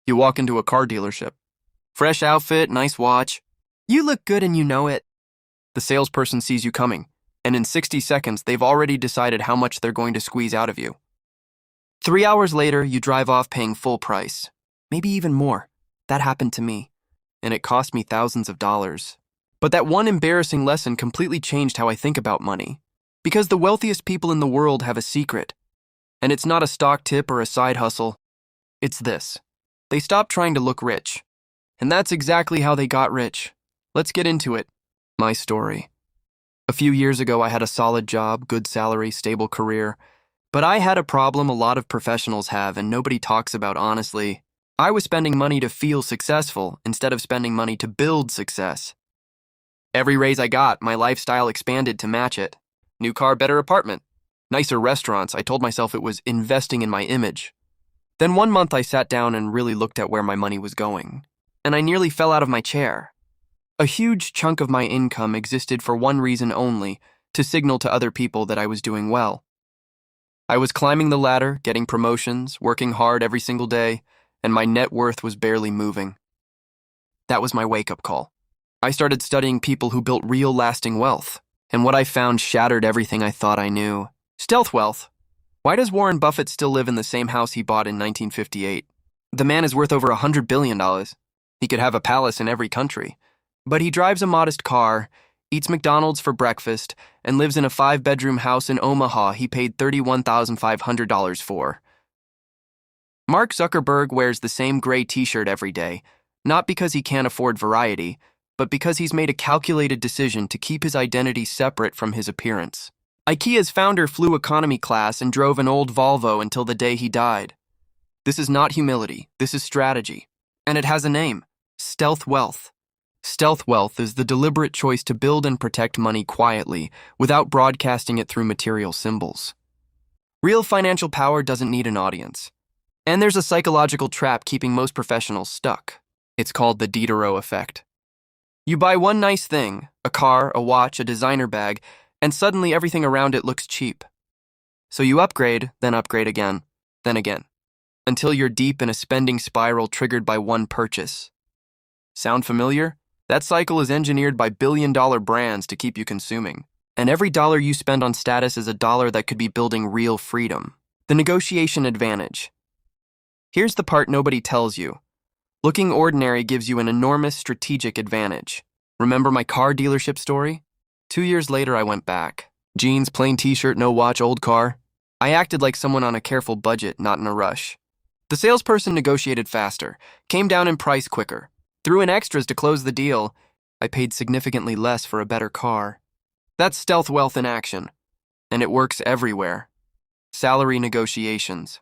You walk into a car dealership. Fresh outfit, nice watch. You look good and you know it. The salesperson sees you coming, and in 60 seconds, they've already decided how much they're going to squeeze out of you. 3 hours later, you drive off paying full price. Maybe even more. That happened to me, and it cost me thousands of dollars. But that one embarrassing lesson completely changed how I think about money. Because the wealthiest people in the world have a secret. And it's not a stock tip or a side hustle. It's this. They stopped trying to look rich. And that's exactly how they got rich. Let's get into it. My story. A few years ago, I had a solid job, good salary, stable career. But I had a problem a lot of professionals have and nobody talks about honestly. I was spending money to feel successful instead of spending money to build success. Every raise I got, my lifestyle expanded to match it. New car, better apartment. Nicer restaurants. I told myself it was investing in my image. Then one month I sat down and really looked at where my money was going. And I nearly fell out of my chair. A huge chunk of my income existed for one reason only, to signal to other people that I was doing well. I was climbing the ladder, getting promotions, working hard every single day, and my net worth was barely moving. That was my wake-up call. I started studying people who built real lasting wealth, and what I found shattered everything I thought I knew. Stealth wealth. Why does Warren Buffett still live in the same house he bought in 1958? The man is worth over $100 billion. He could have a palace in every country. But he drives a modest car, eats McDonald's for breakfast, and lives in a 5-bedroom house in Omaha he paid $31,500 for. Mark Zuckerberg wears the same gray t-shirt every day, not because he can't afford variety, but because he's made a calculated decision to keep his identity separate from his appearance. IKEA's founder flew economy class and drove an old Volvo until the day he died. This is not humility, this is strategy. And it has a name: stealth wealth. Stealth wealth is the deliberate choice to build and protect money quietly, without broadcasting it through material symbols. Real financial power doesn't need an audience. And there's a psychological trap keeping most professionals stuck. It's called the Diderot effect. You buy one nice thing, a car, a watch, a designer bag, and suddenly everything around it looks cheap. So you upgrade again, then again, until you're deep in a spending spiral triggered by one purchase. Sound familiar? That cycle is engineered by billion-dollar brands to keep you consuming. And every dollar you spend on status is a dollar that could be building real freedom. The negotiation advantage. Here's the part nobody tells you. Looking ordinary gives you an enormous strategic advantage. Remember my car dealership story? 2 years later, I went back. Jeans, plain t-shirt, no watch, old car. I acted like someone on a careful budget, not in a rush. The salesperson negotiated faster, came down in price quicker, threw in extras to close the deal. I paid significantly less for a better car. That's stealth wealth in action. And it works everywhere. Salary negotiations.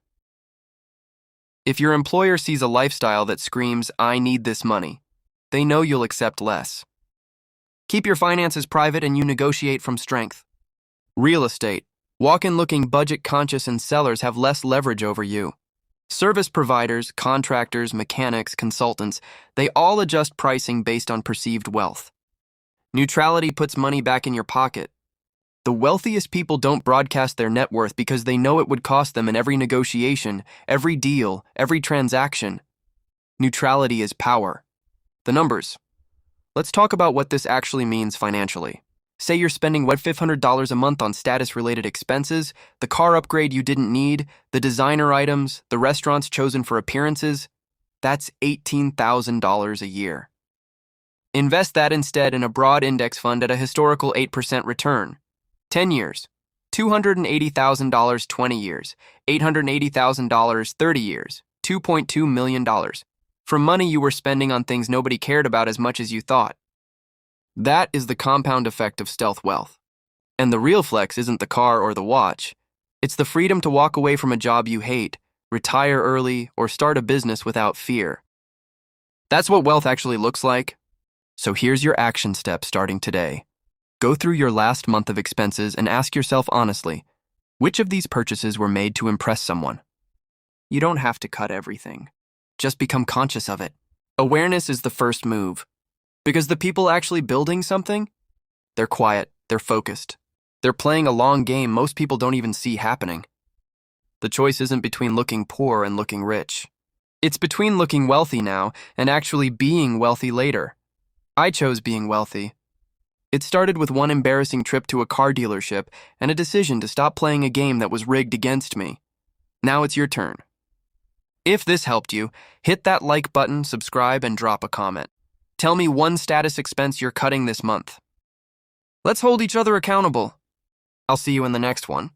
If your employer sees a lifestyle that screams, "I need this money," they know you'll accept less. Keep your finances private and you negotiate from strength. Real estate. Walk-in looking budget-conscious and sellers have less leverage over you. Service providers, contractors, mechanics, consultants, they all adjust pricing based on perceived wealth. Neutrality puts money back in your pocket. The wealthiest people don't broadcast their net worth because they know it would cost them in every negotiation, every deal, every transaction. Neutrality is power. The numbers. Let's talk about what this actually means financially. Say you're spending $500 a month on status-related expenses, the car upgrade you didn't need, the designer items, the restaurants chosen for appearances. That's $18,000 a year. Invest that instead in a broad index fund at a historical 8% return. 10 years, $280,000 20 years, $880,000 30 years, $2.2 million. From money you were spending on things nobody cared about as much as you thought. That is the compound effect of stealth wealth. And the real flex isn't the car or the watch. It's the freedom to walk away from a job you hate, retire early, or start a business without fear. That's what wealth actually looks like. So here's your action step starting today. Go through your last month of expenses and ask yourself honestly, which of these purchases were made to impress someone? You don't have to cut everything. Just become conscious of it. Awareness is the first move. Because the people actually building something, they're quiet, they're focused. They're playing a long game most people don't even see happening. The choice isn't between looking poor and looking rich. It's between looking wealthy now and actually being wealthy later. I chose being wealthy. It started with one embarrassing trip to a car dealership and a decision to stop playing a game that was rigged against me. Now it's your turn. If this helped you, hit that like button, subscribe, and drop a comment. Tell me one status expense you're cutting this month. Let's hold each other accountable. I'll see you in the next one.